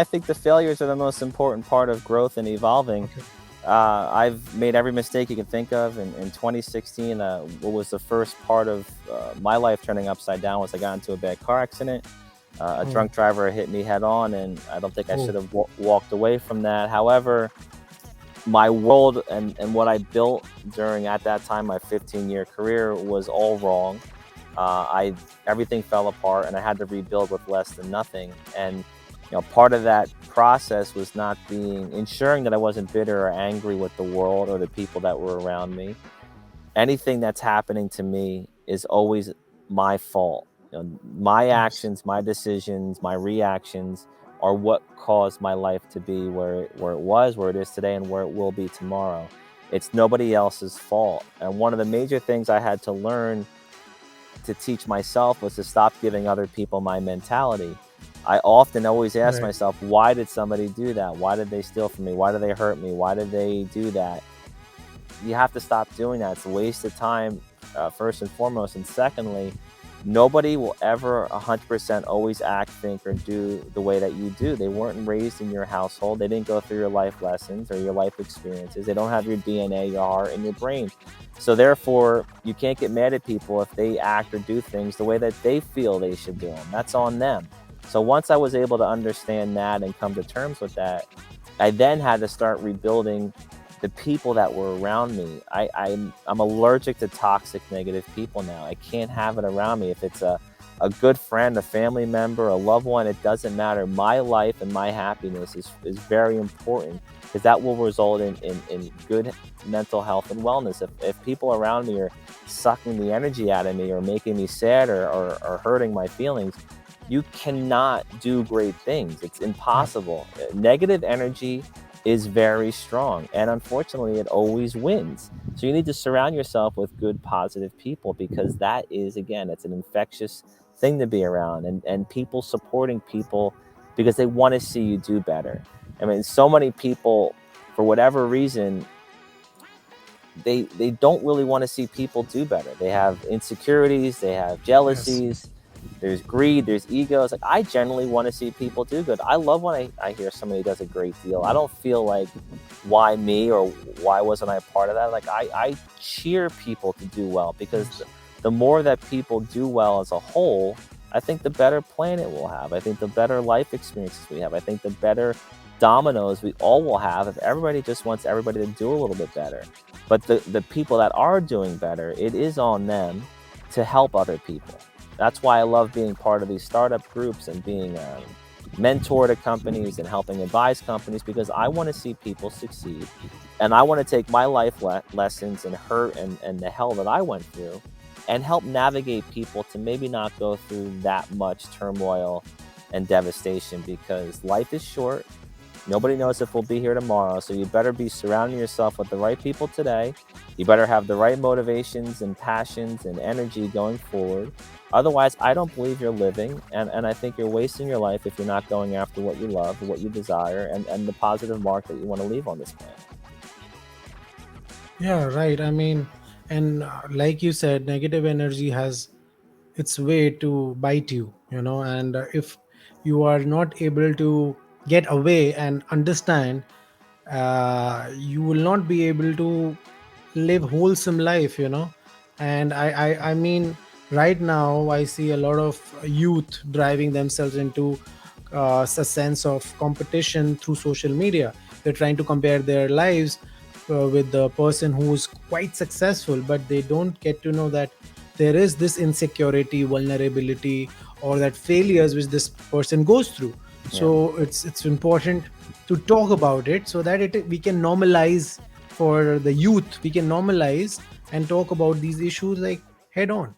I think the failures are the most important part of growth and evolving. Okay. I've made every mistake you can think of. In 2016, what was the first part of my life turning upside down was I got into a bad car accident. A Oh, drunk driver hit me head on, and I don't think I oh, should have walked away from that. However, my world and what I built during at that time my 15-year career was all wrong. I Everything fell apart, and I had to rebuild with less than nothing. And part of that process was not ensuring that I wasn't bitter or angry with the world or the people that were around me. Anything that's happening to me is always my fault. My yes. actions, my decisions, my reactions are what caused my life to be where it was, where it is today, and where it will be tomorrow. It's nobody else's fault. And one of the major things I had to learn to teach myself was to stop giving other people my mentality. I often always ask Right. myself, why did somebody do that? Why did they steal from me? Why did they hurt me? Why did they do that? You have to stop doing that. It's a waste of time, first and foremost. And secondly, nobody will ever 100% always act, think, or do the way that you do. They weren't raised in your household. They didn't go through your life lessons or your life experiences. They don't have your DNA, your heart, and your brain. So therefore, you can't get mad at people if they act or do things the way that they feel they should do them. That's on them. So once I was able to understand that and come to terms with that, I then had to start rebuilding the people that were around me. I'm allergic to toxic, negative people now. I can't have it around me. If it's a good friend, a family member, a loved one, it doesn't matter. My life and my happiness is very important, because that will result in good mental health and wellness. If people around me are sucking the energy out of me or making me sad or hurting my feelings, you cannot do great things. It's Yeah. impossible. Negative energy is very strong, and unfortunately it always wins. So you need to surround yourself with good, positive people, because that is, again, it's an infectious thing to be around, and people supporting people because they want to see you do better. I mean, so many people, for whatever reason, they don't really want to see people do better. They have insecurities, they have Yes. jealousies, there's greed, there's egos. Like, I generally want to see people do good. I love when I hear somebody does a great deal. I don't feel like, why me, or why wasn't I a part of that? Like, I cheer people to do well, because Yes. the more that people do well as a whole, I think the better planet we'll have. I think the better life experiences we have. I think the better dominoes we all will have if everybody just wants everybody to do a little bit better. But the people that are doing better, it is on them to help other people. That's why I love being part of these startup groups and being a mentor to companies and helping advise companies, because I want to see people succeed. And I want to take my life lessons and hurt and the hell that I went through, and help navigate people to maybe not go through that much turmoil and devastation, because life is short. Nobody knows if we'll be here tomorrow. So you better be surrounding yourself with the right people today. You better have the right motivations and passions and energy going forward. Otherwise, I don't believe you're living. And I think you're wasting your life if you're not going after what you love, what you desire, and the positive mark that you want to leave on this planet. Yeah, right. I mean, and like you said, negative energy has its way to bite you, and if you are not able to get away and understand, you will not be able to live wholesome life, and I mean, right now I see a lot of youth driving themselves into a sense of competition through social media. They're trying to compare their lives with the person who's quite successful, but they don't get to know that there is this insecurity, vulnerability, or that failures which this person goes through. Yeah. So it's important to talk about it, so that we can normalize. For the youth, we can normalize and talk about these issues like head on.